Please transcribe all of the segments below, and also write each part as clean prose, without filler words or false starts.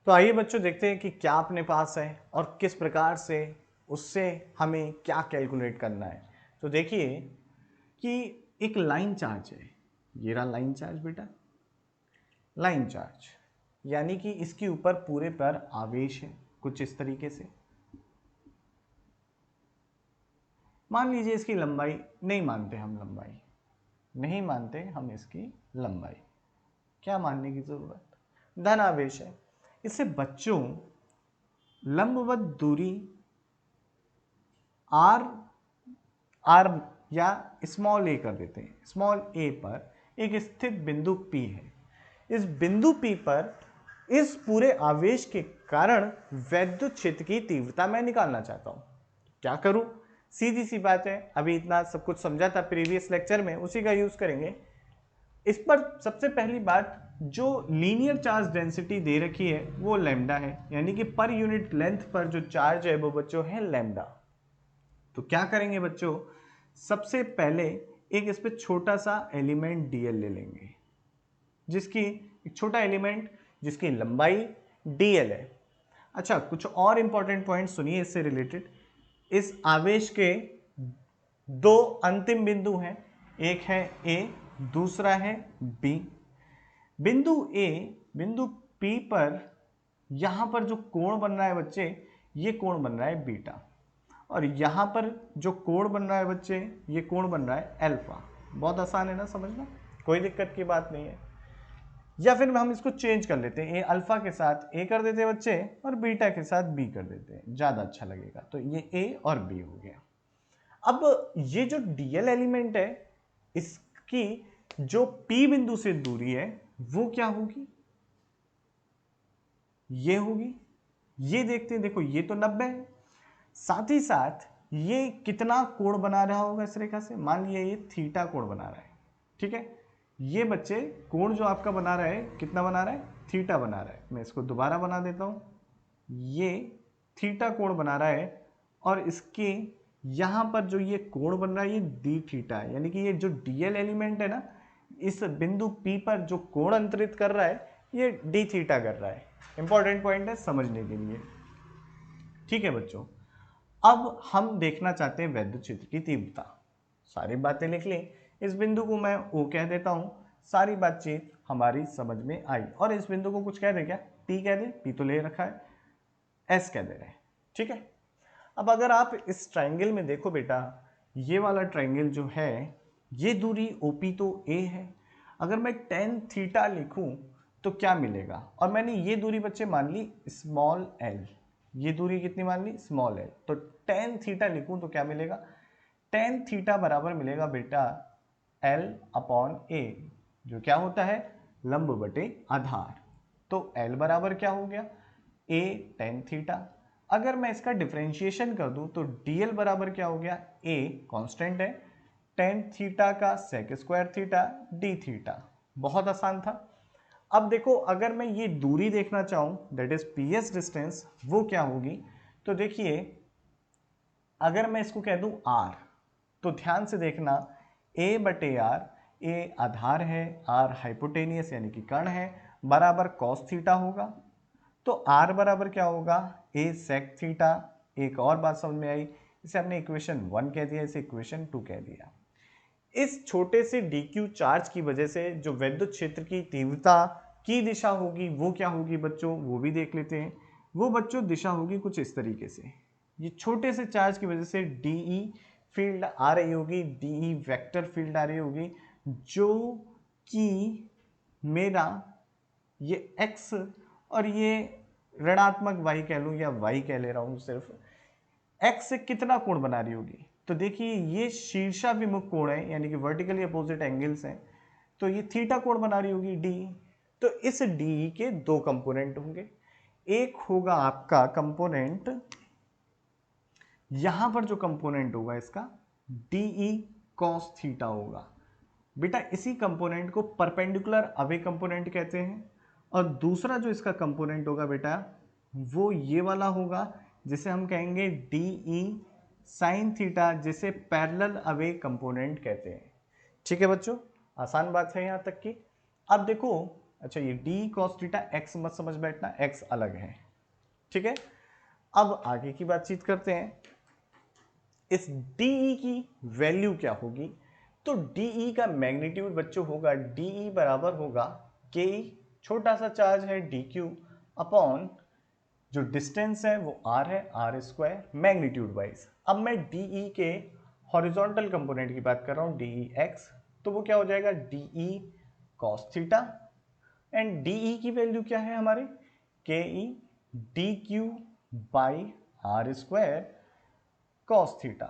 तो आइए बच्चों देखते हैं कि क्या अपने पास है और किस प्रकार से उससे हमें क्या कैलकुलेट करना है। तो देखिए कि एक लाइन चार्ज है, ये रहा लाइन चार्ज बेटा, लाइन चार्ज यानी कि इसके ऊपर पूरे पर आवेश है कुछ इस तरीके से। मान लीजिए इसकी लंबाई नहीं मानते हम, लंबाई नहीं मानते हम इसकी लंबाई, क्या मानने की जरूरत, धन आवेश है। इससे बच्चों लंबवत दूरी आर आर या स्मॉल ए कर देते हैं। स्मॉल ए पर एक स्थित बिंदु P है। इस बिंदु P पर इस पूरे आवेश के कारण वैद्युत क्षेत्र की तीव्रता मैं निकालना चाहता हूं। क्या करूं? सीधी सी बात है, अभी इतना सब कुछ समझा था प्रीवियस लेक्चर में, उसी का यूज करेंगे। इस पर सबसे पहली बात, जो लीनियर चार्ज डेंसिटी दे रखी है वो लैम्डा है, यानी कि पर यूनिट लेंथ पर जो चार्ज है वो बच्चों है लैम्डा। तो क्या करेंगे बच्चों, सबसे पहले एक इस पे छोटा सा एलिमेंट dl ले लेंगे, जिसकी एक छोटा एलिमेंट जिसकी लंबाई dl है। अच्छा, कुछ और इंपॉर्टेंट पॉइंट सुनिए इससे रिलेटेड। इस आवेश के दो अंतिम बिंदु हैं, एक है A, दूसरा है B। बिंदु A बिंदु P पर यहां पर जो कोण बन रहा है बच्चे, ये कोण बन रहा है बीटा, और यहां पर जो कोण बन रहा है बच्चे, ये कोण बन रहा है अल्फा। बहुत आसान है ना समझना, कोई दिक्कत की बात नहीं है। या फिर हम इसको चेंज कर लेते हैं, ए अल्फा के साथ ए कर देते हैं बच्चे और बीटा के साथ बी कर देते हैं, ज्यादा अच्छा लगेगा। तो ये ए और बी हो गया। अब ये जो डीएल एलिमेंट है, इसकी जो पी बिंदु से दूरी है वो क्या होगी, ये होगी। ये देखते हैं, देखो ये तो 90 है, साथ ही साथ ये कितना कोण बना रहा होगा इस रेखा से, मान लिया ये थीटा कोण बना रहा है, ठीक है। ये बच्चे कोण जो आपका बना रहा है कितना बना रहा है, थीटा बना रहा है। मैं इसको दोबारा बना देता हूं, ये थीटा कोण बना रहा है, और इसके यहां पर जो ये कोण बन रहा है ये डी थीटा है, यानी कि ये जो डीएल एलिमेंट है ना, इस बिंदु P पर जो कोण अंतरित कर रहा है ये डी थीटा कर रहा है। इंपॉर्टेंट पॉइंट है समझने के लिए, ठीक है बच्चों। अब हम देखना चाहते हैं वैद्युत क्षेत्र की तीव्रता। सारी बातें लिख लें, इस बिंदु को मैं O कह देता हूं, सारी बातचीत हमारी समझ में आई। और इस बिंदु को कुछ कह दे, क्या P कह दे, P तो ले रखा है, S कह दे रहे हैं, ठीक है। अब अगर आप इस ट्राइंगल में देखो बेटा, ये वाला ट्राइंगल जो है, ये दूरी OP तो A है। अगर मैं tan थीटा लिखूं तो क्या मिलेगा, और मैंने ये दूरी बच्चे मान ली स्मॉल l, ये दूरी कितनी मान ली स्मॉल l, तो tan थीटा लिखूं तो क्या मिलेगा, tan थीटा बराबर मिलेगा बेटा l अपॉन a, जो क्या होता है लंब बटे आधार। तो l बराबर क्या हो गया, a tan थीटा। अगर मैं इसका डिफरेंशिएशन कर दूं तो dl बराबर क्या हो गया, a कांस्टेंट है, tan थीटा का sec square theta d theta. बहुत आसान था। अब देखो, अगर मैं ये दूरी देखना चाहूं, दैट इज पीएस डिस्टेंस, वो क्या होगी, तो देखिए अगर मैं इसको कह दूं r, तो ध्यान से देखना, a बटे आर, ए आधार है, r हाइपोटेनियस यानी कि कण है, बराबर कॉस थीटा होगा। तो r बराबर क्या होगा, a सेक थीटा। एक और बात समझ में आई, इसे हमने इक्वेशन 1 कह दिया, इसे इक्वेशन 2 कह दिया। इस छोटे से dq चार्ज की वजह से जो वैद्युत क्षेत्र की तीव्रता की दिशा होगी वो क्या होगी बच्चों, वो भी देख लेते हैं। वो बच्चों दिशा होगी कुछ इस तरीके से, ये छोटे से चार्ज की वजह से डीई फील्ड आ रही होगी, डीई वेक्टर फील्ड आ रही होगी, जो कि मेरा ये x और ये ऋणात्मक y कह लूं या y कह ले रहा हूं सिर्फ, x से कितना कोण बना रही होगी। तो देखिए ये शीर्षाभिमुख कोण है, यानी कि वर्टिकली अपोजिट एंगल्स हैं, तो ये थीटा कोण बना रही होगी डी। तो इस डी के दो कंपोनेंट होंगे, एक होगा आपका कंपोनेंट, यहां पर जो कंपोनेंट होगा इसका डीई कॉस थीटा होगा बेटा, इसी कंपोनेंट को परपेंडिकुलर अवे कंपोनेंट कहते हैं। और दूसरा जो इसका कंपोनेंट होगा बेटा, वो ये वाला होगा जिसे हम कहेंगे डीई साइन थीटा, जिसे पैरेलल अवे कंपोनेंट कहते हैं। ठीक है बच्चों, आसान बात है यहां तक की। अब देखो अच्छा ये डी कॉस थीटा एक्स मत समझ बैठना, एक्स अलग है, ठीक है। अब आगे की बातचीत करते हैं, इस डी की वैल्यू क्या होगी। तो डी का मैग्नीट्यूड बच्चों होगा, डी बराबर होगा के, छोटा सा चार्ज है डी क्यू अपॉन जो डिस्टेंस है वो आर है, आर स्क्वायर मैग्नीट्यूड वाइज। अब मैं डी के हॉरिजॉन्टल कंपोनेंट की बात कर रहा हूं, डी एक्स, तो वो क्या हो जाएगा d cos theta, and d की वैल्यू क्या है हमारे, k E d q by are square cos theta.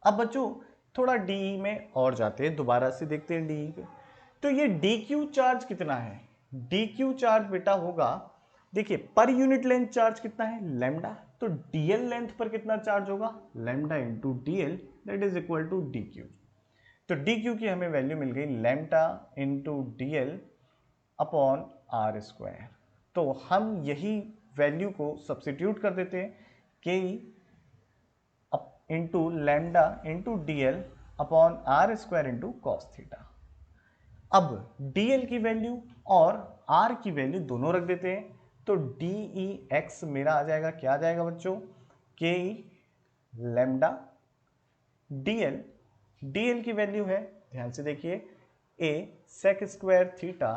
अब बच्चों थोड़ा डी में और जाते हैं, दोबारा से देखते हैं डी के। तो ये डी क्यू चार्ज कितना है, डी क्यू चार्ज बेटा होगा, देखिए पर यूनिट लेंथ चार्ज कितना है लैम्डा, तो डीएल लेंथ पर कितना चार्ज होगा lambda into dl, that is equal to d q. तो डी क्यू की हमें वैल्यू मिल गई lambda into dl upon r square. तो हम यही वैल्यू को सब्सिट्यूट कर देते हैं, k into lambda into dl upon r square into cos theta. अब डीएल की वैल्यू और आर की वैल्यू दोनों रख देते हैं, तो डी ई एक्स मेरा आ जाएगा, क्या आ जाएगा बच्चों, के लैम्डा डीएल, डीएल की वैल्यू है ध्यान से देखिए A sec square theta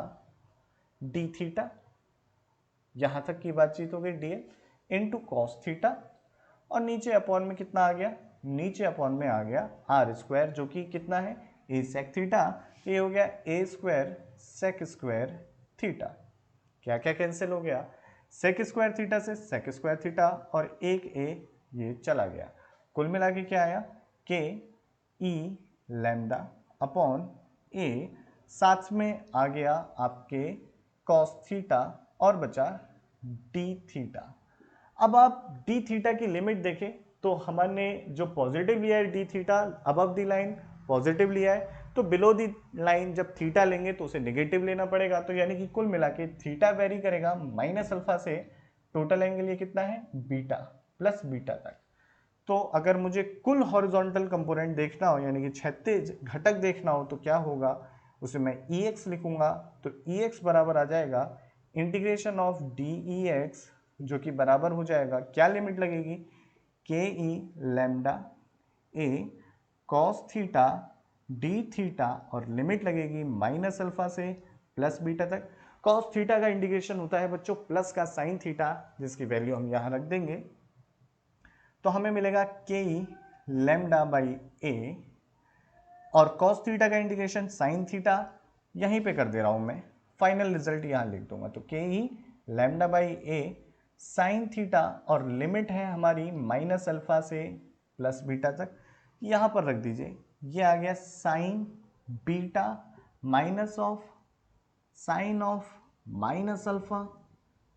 D theta, यहां तक की बातचीत हो गई डीएल इंटू कॉस थीटा, और नीचे अपॉन में कितना आ गया, नीचे अपॉन में आ गया आर स्क्वायर जो कि कितना है ए सेक थीटा, ये हो गया ए स्क्वायर सेक स्क्वायर थीटा। क्या क्या कैंसिल हो गया, सेक स्क्वायर थीटा से सेक स्क्वायर थीटा और एक ए ये चला गया, कुल मिला के क्या आया के ई लैम्डा अपॉन ए, साथ में आ गया आपके कॉस थीटा और बचा डी थीटा। अब आप डी थीटा की लिमिट देखें तो हमने जो पॉजिटिव लिया है डी थीटा अबव दी लाइन पॉजिटिव लिया है, तो बिलो दी लाइन जब थीटा लेंगे तो उसे नेगेटिव लेना पड़ेगा, तो यानी कि कुल मिला के थीटा वेरी करेगा माइनस अल्फा से, टोटल एंगल ये कितना है बीटा प्लस बीटा तक। तो अगर मुझे कुल हॉरिजॉन्टल कंपोनेंट देखना हो यानी कि क्षैतिज घटक देखना हो तो क्या होगा, उसे मैं ई एक्स लिखूंगा, तो ई एक्स बराबर आ जाएगा integration of D E x, जो कि बराबर हो जाएगा, क्या लिमिट लगेगी के ई लैम्डा ए कॉस थीटा डी थीटा, और लिमिट लगेगी माइनस अल्फा से प्लस बीटा तक। कॉस थीटा का इंटीग्रेशन होता है बच्चों प्लस का साइन थीटा, जिसकी वैल्यू हम यहां रख देंगे, तो हमें मिलेगा के ई लैम्डा बाई ए, और कॉस थीटा का इंटीग्रेशन साइन थीटा, यहीं पे कर दे रहा हूं मैं, फाइनल रिजल्ट यहां लिख दूंगा, तो K E lambda by A sine theta, और लिमिट है हमारी माइनस अल्फा से प्लस बीटा तक, यहां पर रख दीजिए, ये आ गया sine beta minus of sine of minus alpha,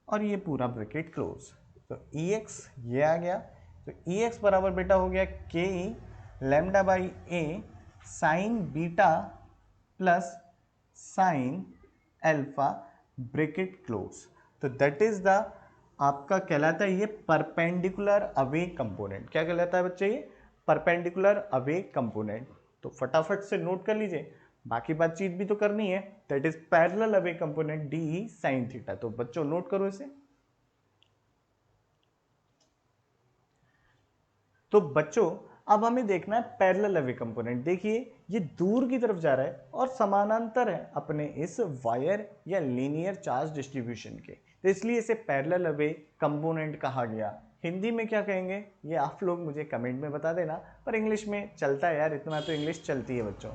और ये पूरा ब्रैकेट क्लोज, तो ई एक्स ये आ गया, तो ई एक्स बराबर बेटा हो गया K E lambda by A sine beta plus sine alpha bracket close. तो दैट इज द आपका कहलाता है ये परपेंडिकुलर अवे कंपोनेंट, क्या कहलाता है बच्चे ये परपेंडिकुलर अवे कंपोनेंट। तो फटाफट से नोट कर लीजिए, बाकी बातचीत भी तो करनी है, that is parallel away component D E sine theta. तो बच्चों नोट करो इसे। तो बच्चों अब हमें देखना है पैरेलल अवे कंपोनेंट, देखिए ये दूर की तरफ जा रहा है और समानांतर है अपने इस वायर या लीनियर चार्ज डिस्ट्रीब्यूशन के, तो इसलिए इसे पैरेलल अवे कंपोनेंट कहा गया। हिंदी में क्या कहेंगे ये आप लोग मुझे कमेंट में बता देना, पर इंग्लिश में चलता है यार, इतना तो इंग्लिश चलती है बच्चों।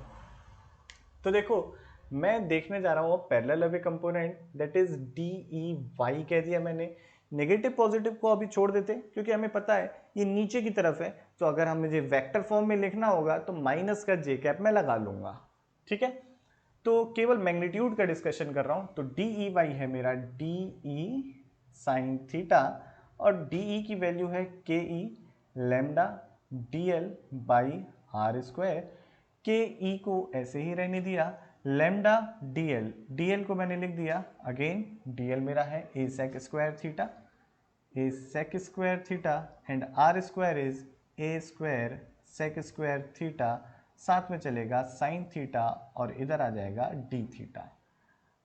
तो देखो मैं देखने जा रहा हूँ parallel away component, that is d E y कह दिया मैंने, नेगेटिव पॉजिटिव को अभी छोड़ देते क्योंकि हमें पता है ये नीचे की तरफ है, तो अगर हम मुझे वेक्टर फॉर्म में लिखना होगा तो माइनस का जे कैप मैं लगा लूंगा, ठीक है। तो केवल मैग्नीट्यूड का डिस्कशन कर रहा हूं, तो डी ई वाई है मेरा डी ई साइन थीटा, और डी ई की वैल्यू है K E lambda D L by are square, K E को ऐसे ही रहने दिया, लैम्डा डी एल को मैंने लिख दिया, अगेन डी एल मेरा है A sec square theta, A sec square theta, and R square is A square sec square theta, साथ में चलेगा साइन थीटा और इधर आ जाएगा डी थीटा।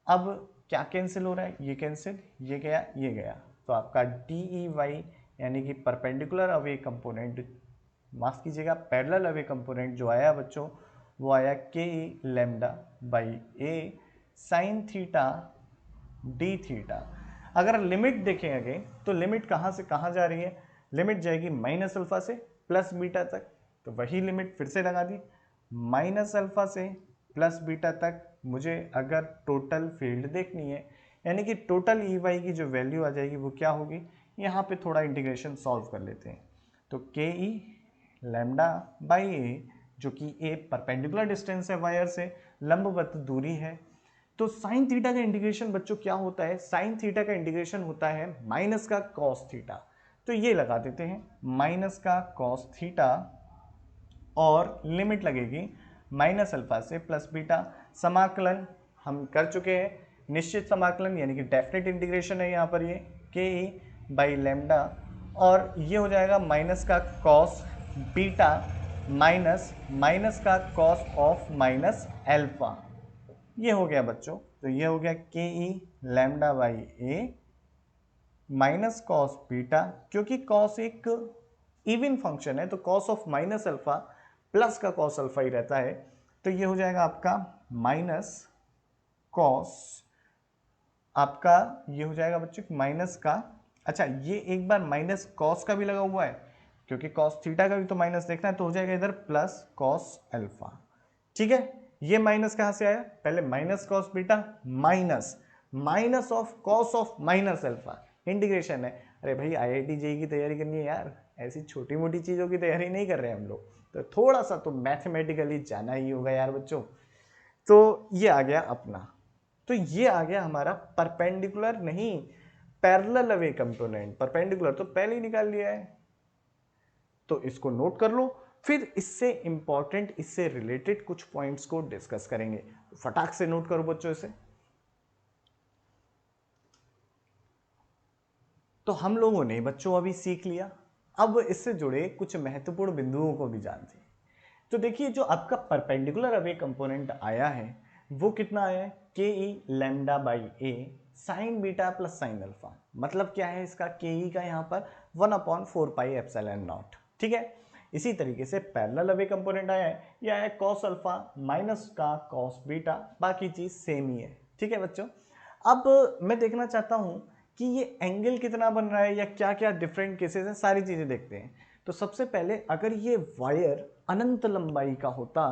अब क्या कैंसिल हो रहा है, ये कैंसिल, ये गया, ये गया, तो आपका डी ई वाई यानी कि परपेंडिकुलर अवे कंपोनेंट, माफ कीजिएगा पैरेलल अवे कंपोनेंट जो आया बच्चों वो आया K E lambda by A sine theta D theta. अगर लिमिट देखेंगे तो लिमिट कहाँ से कहाँ जा रही है, लिमिट जाएगी माइनस अल्फा से प्लस बीटा तक, तो वही लिमिट फिर से लगा दी, माइनस अल्फा से प्लस बीटा तक। मुझे अगर टोटल फील्ड देखनी है यानी कि टोटल ई वाई की जो वैल्यू आ जाएगी वो क्या होगी, यहाँ पे थोड़ा इंटीग्रेशन सॉल्व कर लेते हैं। तो के ई लैम्डा बाई ए जो कि ए परपेंडिकुलर डिस्टेंस है वायर से, लंबवत दूरी है, तो साइन थीटा का इंटीग्रेशन बच्चों क्या होता है, साइन थीटा का इंटीग्रेशन होता है माइनस का कॉस थीटा। तो ये लगा देते हैं माइनस का कॉस थीटा और लिमिट लगेगी माइनस अल्फा से प्लस बीटा। समाकलन हम कर चुके हैं, निश्चित समाकलन यानी कि डेफिनेट इंटीग्रेशन है यहाँ पर, ये के ई बाई लैम्डा और ये हो जाएगा माइनस का कॉस बीटा माइनस माइनस का कॉस ऑफ माइनस एल्फा। ये हो गया बच्चों, तो ये हो गया K E lambda by A minus cos beta, क्योंकि कॉस एक इवन फंक्शन है तो cos of minus alpha plus का कॉस अल्फा ही रहता है, तो ये हो जाएगा आपका माइनस कॉस, आपका ये हो जाएगा बच्चों माइनस का, अच्छा ये एक बार माइनस कॉस का भी लगा हुआ है क्योंकि कॉस थीटा का भी तो माइनस देखना है, तो हो जाएगा इधर प्लस कॉस अल्फा। ठीक है, ये माइनस कहां से आया, पहले minus cos beta minus minus of minus alpha, integration है। अरे भाई आईआईटी जेईई की तैयारी करनी है यार, ऐसी छोटी मोटी चीज़ों की तैयारी नहीं कर रहे हैं हम लोग, तो थोड़ा सा तो मैथमेटिकली जाना ही होगा यार बच्चों। तो ये आ गया अपना, तो ये आ गया हमारा परपेंडिकुलर नहीं पैरेलल अवे कंपोनेंट, परपेंडिकुलर तो पहले ही निकाल लिया है, तो इसको नोट कर लो। फिर इससे इंपॉर्टेंट इससे रिलेटेड कुछ पॉइंट्स को डिस्कस करेंगे, फटाक से नोट करो बच्चों इसे। तो हम लोगों ने बच्चों अभी सीख लिया, अब इससे जुड़े कुछ महत्वपूर्ण बिंदुओं को भी जानते हैं। तो देखिए जो आपका परपेंडिकुलर अवे कंपोनेंट आया है वो कितना आया है, K E lambda by A sine beta plus sine alpha, मतलब क्या है इसका, के ई का यहाँ पर 1/4 पाई एप्सिलॉन नॉट। ठीक है, इसी तरीके से पैरेलल अवे कंपोनेंट आया है, यह है कॉस अल्फा माइनस का कॉस बीटा, बाकी चीज सेम ही है। ठीक है बच्चों, अब मैं देखना चाहता हूं कि ये एंगल कितना बन रहा है या क्या क्या डिफरेंट केसेस हैं, सारी चीजें देखते हैं। तो सबसे पहले अगर ये वायर अनंत लंबाई का होता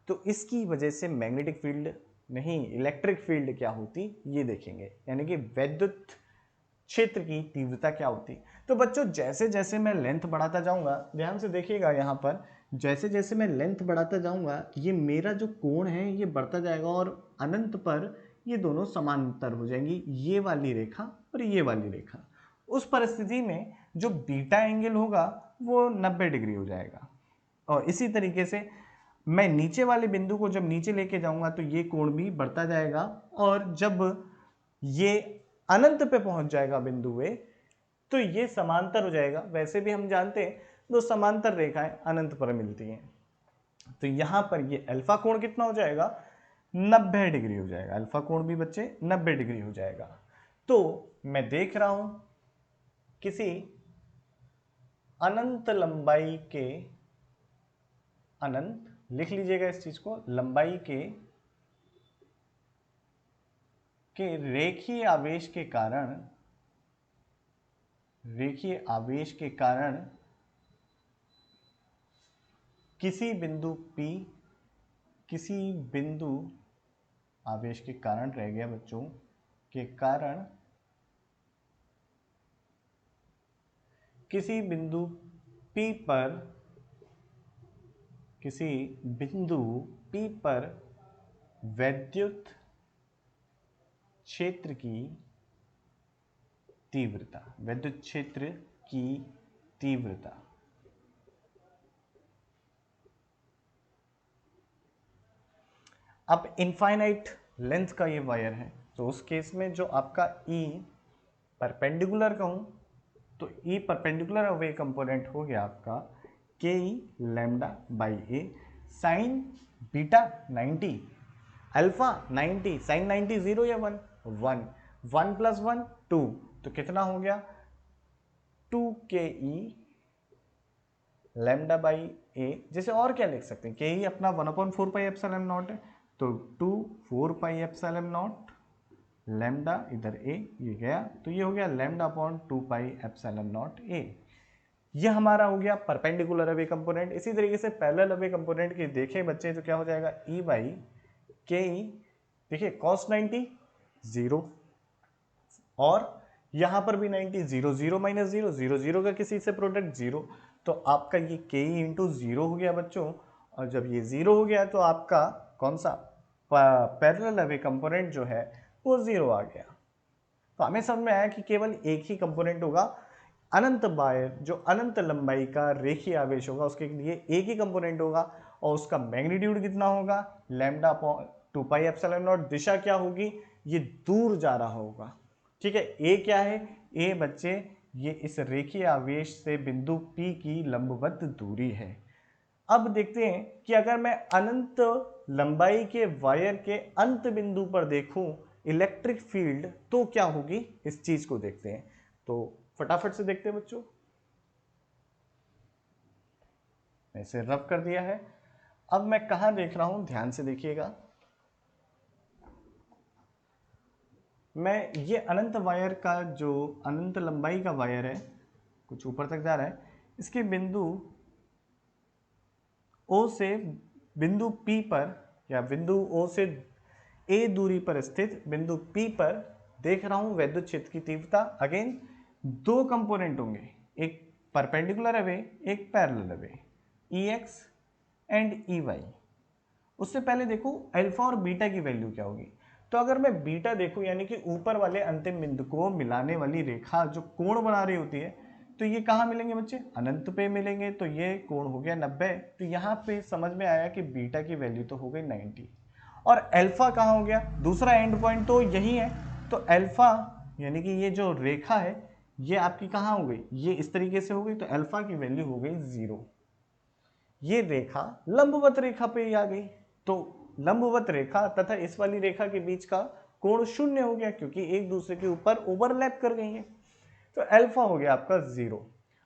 तो इसकी वजह से मैग्नेटिक फील्ड नहीं इलेक्ट्रिक फील्ड क्या होती ये देखेंगे, यानी कि वैद्युत क्षेत्र की तीव्रता क्या होती। तो बच्चों जैसे जैसे मैं लेंथ बढ़ाता जाऊंगा, ध्यान से देखिएगा यहाँ पर, जैसे जैसे मैं लेंथ बढ़ाता जाऊंगा ये मेरा जो कोण है ये बढ़ता जाएगा और अनंत पर ये दोनों समांतर हो जाएंगी, ये वाली रेखा और ये वाली रेखा। उस परिस्थिति में जो बीटा एंगल होगा वो 90 डिग्री हो जाएगा। और इसी तरीके से मैं नीचे वाले बिंदु को जब नीचे लेके जाऊंगा तो ये कोण भी बढ़ता जाएगा, और जब ये अनंत पे पहुंच जाएगा बिंदु ए तो ये समांतर हो जाएगा। वैसे भी हम जानते हैं दो समांतर रेखाएं अनंत पर मिलती हैं, तो यहां पर ये अल्फा कोण कितना हो जाएगा, 90 डिग्री हो जाएगा, अल्फा कोण भी बच्चे 90 डिग्री हो जाएगा। तो मैं देख रहा हूं किसी अनंत लंबाई के, अनंत लिख लीजिएगा इस चीज को, लंबाई के रेखीय आवेश के कारण, रेखीय आवेश के कारण किसी बिंदु P, किसी बिंदु आवेश के कारण रह गया बच्चों, के कारण किसी बिंदु P पर, किसी बिंदु P पर वैद्युत क्षेत्र की तीव्रता, वैद्युत क्षेत्र की तीव्रता, अब इनफाइनाइट लेंथ का ये वायर है तो उस केस में जो आपका E परपेंडिकुलर कहूं तो E परपेंडिकुलर अवे कंपोनेंट हो गया आपका K E lambda by A sine beta 90 alpha 90 sine 90 0 या 1, 1, 1 + 1 2, तो कितना हो गया 2ke लैम्डा बाई ए। जैसे और क्या लिख सकते हैं, के ही अपना 1/4πε0 है, तो 2 4πε0 लैम्डा इधर ए ये गया, तो ये हो गया λ/2πε0 ए। ये हमारा हो गया परपेंडिकुलर अवे कंपोनेंट। इसी तरीके से पैरेलल अवे कंपोनेंट की देखें बच्चे तो क्या हो जाएगा ई बाई के ई, देखिए कॉस 90 0, और यहां पर भी 90 0 0 - 0 0 0 का किसी से प्रोडक्ट 0, तो आपका ये के ई इंटू 0 हो गया बच्चों। और जब ये 0 हो गया तो आपका कौन सा पैरेलल अवे कंपोनेंट जो है वो 0 आ गया। तो हमें समझ में आया कि केवल एक ही कंपोनेंट होगा, अनंत वायर जो अनंत लंबाई का रेखीय आवेश होगा उसके लिए एक ही कंपोनेंट होगा, और उसका मैग्नीट्यूड कितना होगा λ/2πε0। दिशा क्या होगी, ये दूर जा रहा होगा, ठीक है। ए क्या है, ए बच्चे ये इस रेखीय आवेश से बिंदु P की लंबवत दूरी है। अब देखते हैं कि अगर मैं अनंत लंबाई के वायर के अंत बिंदु पर देखूं इलेक्ट्रिक फील्ड तो क्या होगी, इस चीज को देखते हैं। तो फटाफट से देखते हैं बच्चों, ऐसे रब कर दिया है। अब मैं कहां देख रहा हूं, ध्यान से देखिएगा। मैं ये अनंत वायर का जो अनंत लंबाई का वायर है, कुछ ऊपर तक जा रहा है, इसके बिंदु O से बिंदु P पर या बिंदु O से A दूरी पर स्थित बिंदु P पर देख रहा हूं वैद्युत क्षेत्र की तीव्रता। अगेन दो कंपोनेंट होंगे, एक परपेंडिकुलर अवे एक parallel away, Ex and Ey। उससे पहले देखो अल्फा और बीटा की वैल्यू क्या होगी। तो अगर मैं बीटा देखूं यानी कि ऊपर वाले अंतिम बिंदु को मिलाने वाली रेखा जो कोण बना रही होती है, तो ये कहाँ मिलेंगे बच्चे, अनंत पे मिलेंगे, तो ये कोण हो गया 90। तो यहाँ पे समझ में आया कि बीटा की वैल्यू तो हो गई 90, और अल्फा कहाँ हो गया, दूसरा एंड पॉइंट तो यही है, तो अल्फा यानी कि ये जो रेखा है ये आपकी कहाँ हो गई, ये इस तरीके से हो गई, तो अल्फा की वैल्यू हो गई 0। ये रेखा लंबवत रेखा पे ही आ गई, तो लंबवत रेखा तथा इस वाली रेखा के बीच का कोण 0 हो गया क्योंकि एक दूसरे के ऊपर ओवरलैप कर गई है, तो अल्फा हो गया आपका 0।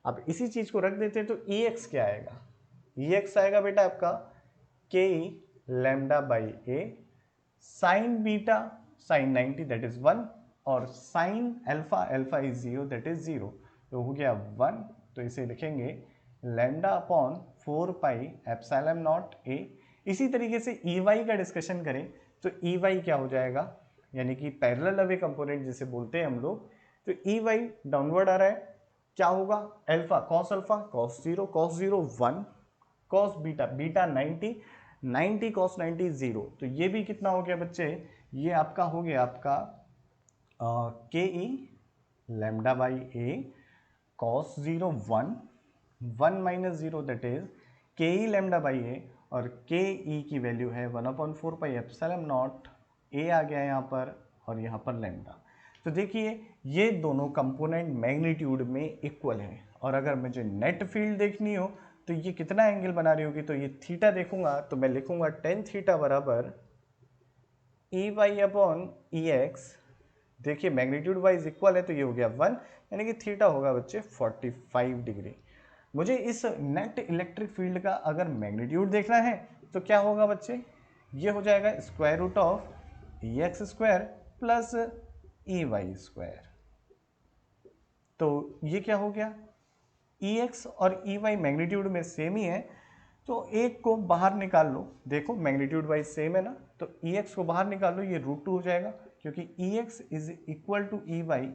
अब इसी चीज को रख देते हैं, तो Ex क्या आएगा, Ex आएगा बेटा आपका के lambda by A sine beta sine 90 that is 1, और sine alpha alpha is 0 that is 0, तो हो गया 1। तो इसे लिखेंगे λ/4πε0 ए। इसी तरीके से Ey का डिस्कशन करें तो Ey क्या हो जाएगा, यानी कि पैरेलल अवे कंपोनेंट जिसे बोलते हैं हम लोग, तो Ey डाउनवर्ड आ रहा है, क्या होगा alpha cos 0 1, cos beta beta 90 cos 90 0, तो ये भी कितना हो गया बच्चे, ये आपका हो गया आपका K E lambda by A cos 0 1 minus 0 that is K E lambda by ए, और के ई की वैल्यू है 1/4πε0 ए आ गया यहाँ पर, और यहाँ पर लैम्डा। तो देखिए ये दोनों कंपोनेंट मैग्नीट्यूड में इक्वल हैं, और अगर मुझे नेट फील्ड देखनी हो तो ये कितना एंगल बना रही होगी, तो ये थीटा देखूंगा तो मैं लिखूंगा tan थीटा बराबर Ey/Ex। देखिए मैग्नीट्यूड वाइज इक्वल है तो ये हो गया 1, यानी कि थीटा होगा बच्चे 45 डिग्री। मुझे इस नेट इलेक्ट्रिक फील्ड का अगर मैग्नीट्यूड देखना है तो क्या होगा बच्चे, ये हो जाएगा square root of Ex square plus Ey square. तो ये क्या हो गया, Ex और Ey मैग्नीट्यूड में सेम ही है, तो एक को बाहर निकाल लो, देखो मैग्नीट्यूड वाइज सेम है ना, तो Ex को बाहर निकाल लो, ये √2 हो जाएगा क्योंकि Ex is equal to Ey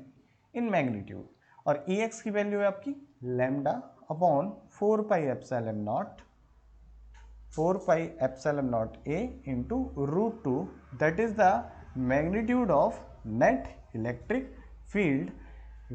in magnitude, और Ex की वैल्यू है आपकी λ/4πε0 a into √2, that is the magnitude of net electric field.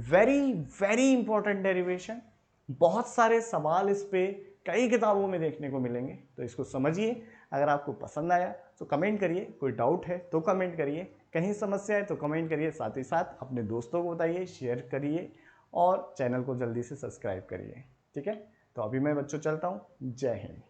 Very very important derivation, बहुत सारे सवाल इस पे कई किताबों में देखने को मिलेंगे, तो इसको समझिए। अगर आपको पसंद आया तो कमेंट करिए, कोई डाउट है तो कमेंट करिए, कहीं समस्या है तो कमेंट करिए, साथ ही साथ अपने दोस्तों को बताइए, शेयर करिए, और चैनल को जल्दी से सब्सक्राइब करिए, ठीक है। तो अभी मैं बच्चों चलता हूँ, जय हिंद।